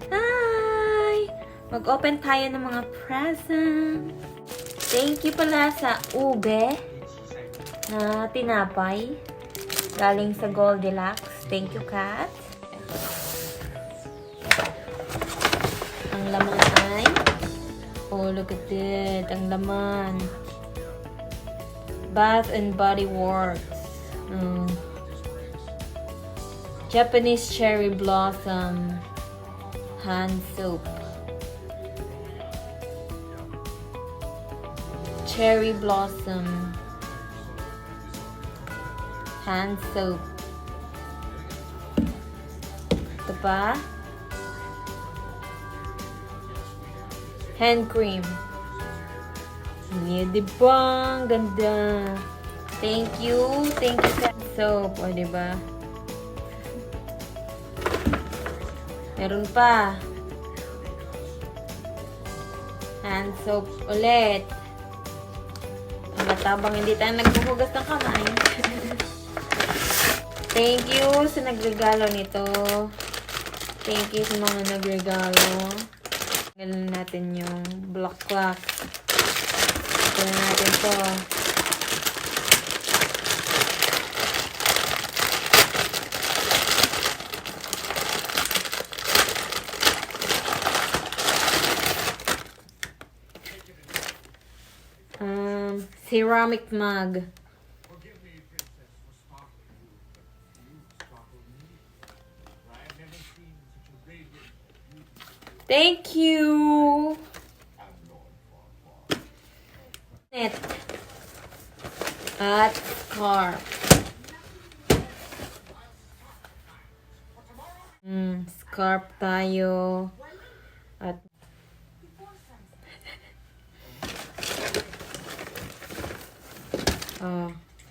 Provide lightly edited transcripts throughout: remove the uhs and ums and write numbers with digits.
Hi! Mag-open tayo ng mga present. Thank you pala sa ube na tinapay. Galing sa Goldilocks. Thank you, Kat. Ang laman ay... Oh, look at it. Ang laman. Bath and Body Works. Japanese Cherry Blossom hand soap. Cherry Blossom hand soap. Ito pa. Hand cream. Yeah, diba? Ang ganda. Thank you. Thank you sa soap. O, diba? Meron pa. Hand soap ulit. Ang matabang hindi tayo nagbuhugas ng kamay. Thank you sa nagregalo nito. Thank you sa mga nagregalo. Galan natin yung block clock. Galan natin to. Ceramic mug. Thank you. Net. At scarf. Scarf tayo. At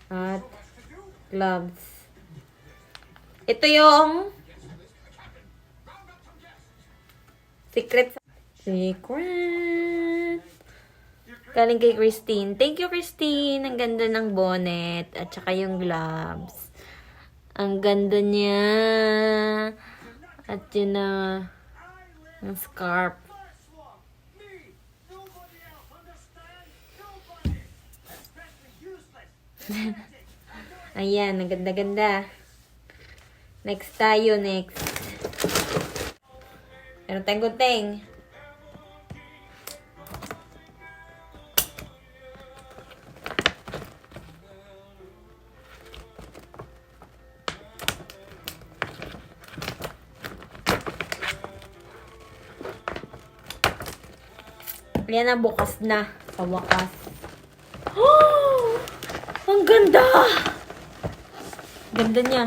at gloves. Ito yung secret. Galing kay Christine. Thank you, Christine. Ang ganda ng bonnet at saka yung gloves. Ang ganda niya. At yun na yung scarf. Ayan, ang ganda-ganda. Next tayo, next. Meron tayong gunting. Ayan na, bukas na. Sa wakas. Oh! Ang ganda! Ganda niya.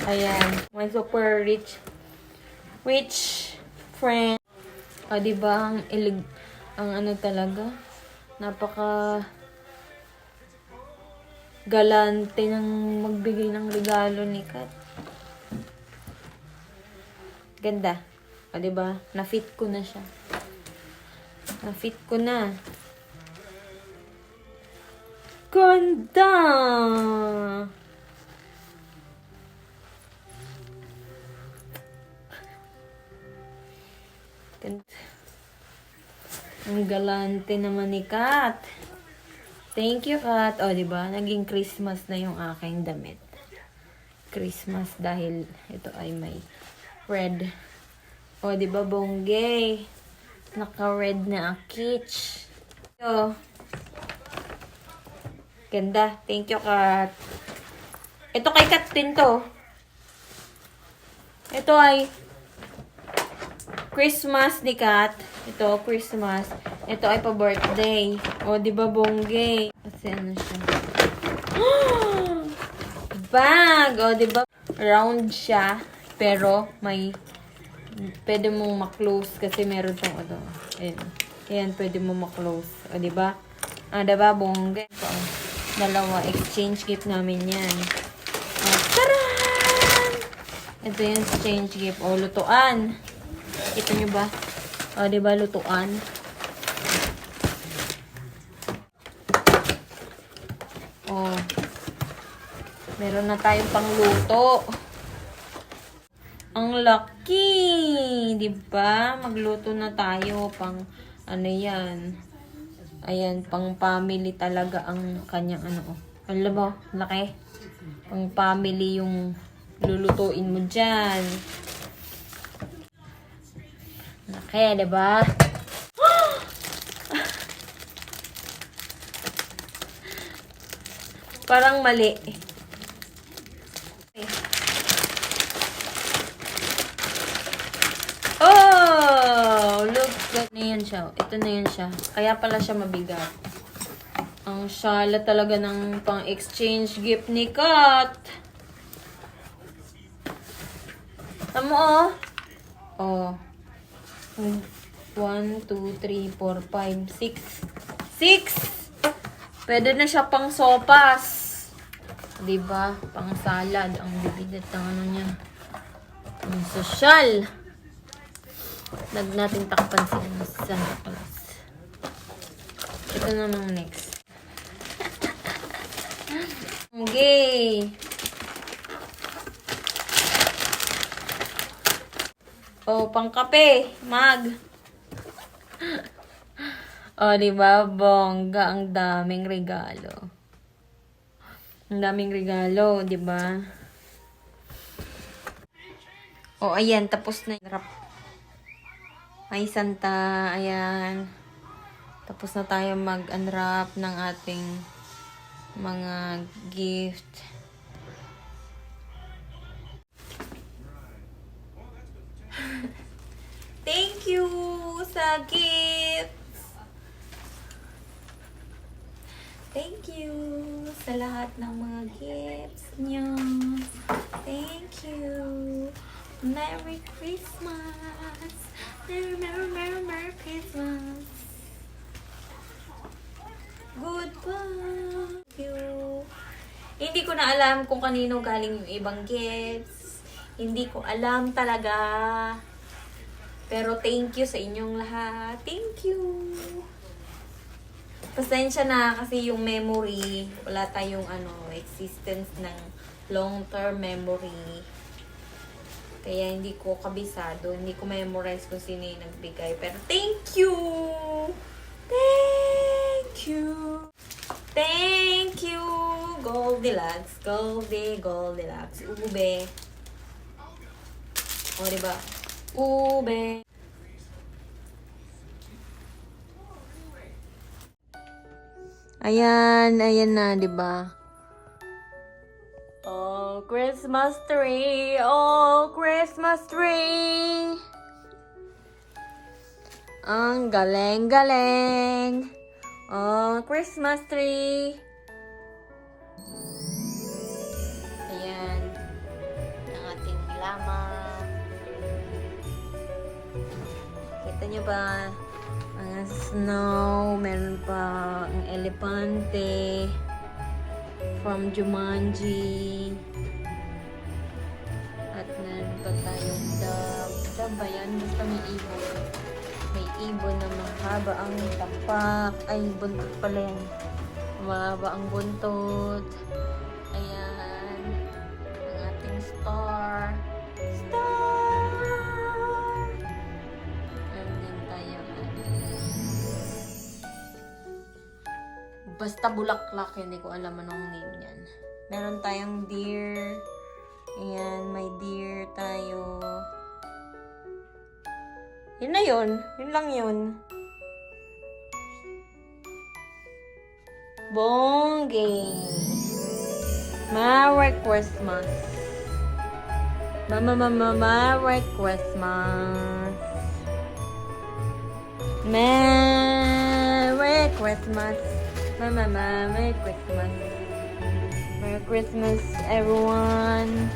Ayan. My super rich friend. O, diba? Ang ano talaga? Napaka galante ng magbigay ng regalo ni Kat. Ganda. O, diba? Na-fit ko na siya. Na-fit ko na. Ganda! Ang galante naman ni Kat. Thank you, Kat. O, diba? Naging Christmas na yung aking damit. Christmas dahil ito ay may red. O, diba, bonggay? Naka-red na akich. So, ganda. Thank you, Kat. Ito kay Kat din to. Ito ay Christmas ni Kat. Ito, Christmas. Ito ay pa-birthday. O, diba, bonggay? Kasi ano siya. Bag! O, diba? Round siya. Pero, may pwede mong ma-close kasi meron tong ano. Ayan. Ayan, pwede mong ma-close. O, diba? Ah, diba, bonggay? So, dalawa. Exchange gift namin yan. O, taran! Ito yung exchange gift. O, lutuan. Kita nyo ba? O, diba, lutuan? O. Meron na tayong pangluto. Ang laki! Diba? Magluto na tayo pang ano yan. Ayan, pang family talaga ang kanyang ano. Alam mo, laki. Pang family yung lulutuin mo dyan. Laki, diba? Parang mali. Oh! Look. Ito na yan siya. Ito na yan siya. Kaya pala siya mabigat. Ang shala talaga ng pang-exchange gift ni Kat. Tama mo, oh. Oh. 1, 2, 3, 4, 5, 6. 6! Pwede na siya pang sopas. Diba? Pang salad. Ang bibigat ng ano niya. Ang sosyal. Lag natin takpan si ano, Santa Claus. Ito namang next. Okay. Oh, pang kape. Mag. Oh, diba? Bongga. Ang daming regalo. Ang daming regalo, diba? Oh, ayan. Tapos na yung wrap. Ay, Santa. Ayan. Tapos na tayo mag-unwrap ng ating mga gift. Thank you sa gift. Thank you sa lahat ng mga gifts niyo. Thank you. Merry Christmas. Merry Christmas. Goodbye. Thank you. Hindi ko na alam kung kanino galing yung ibang gifts. Hindi ko alam talaga. Pero thank you sa inyong lahat. Thank you. Pasensya na kasi yung memory, wala tayong existence ng long-term memory. Kaya hindi ko kabisado, hindi ko memorize kung sino yung nagbigay. Pero thank you! Thank you! Thank you! Goldilocks, Goldilocks, ube. O, diba? Ube. Ayan na, 'di ba? Oh, Christmas tree. Oh, Christmas tree. Ang galing-galing. Oh, Christmas tree. Ayan. Ang ating lamang. Kita niyo ba? Mga snow, meron pa ang elepante from Jumanji. At meron pa tayong dove. Dove ba yan? Basta may ibon. May ibon na mahaba ang tapak. Ay, buntot pala yan. Mahaba ang buntot. Ayan. Ang ating star. Basta bulaklak, hindi ko alam anong name niyan. Meron tayong deer. Ayan, may deer tayo. Yun na yun. Yun lang yun. Bongge. Merry Christmas. Merry Christmas. Merry Christmas. Merry Christmas. Merry Christmas, everyone.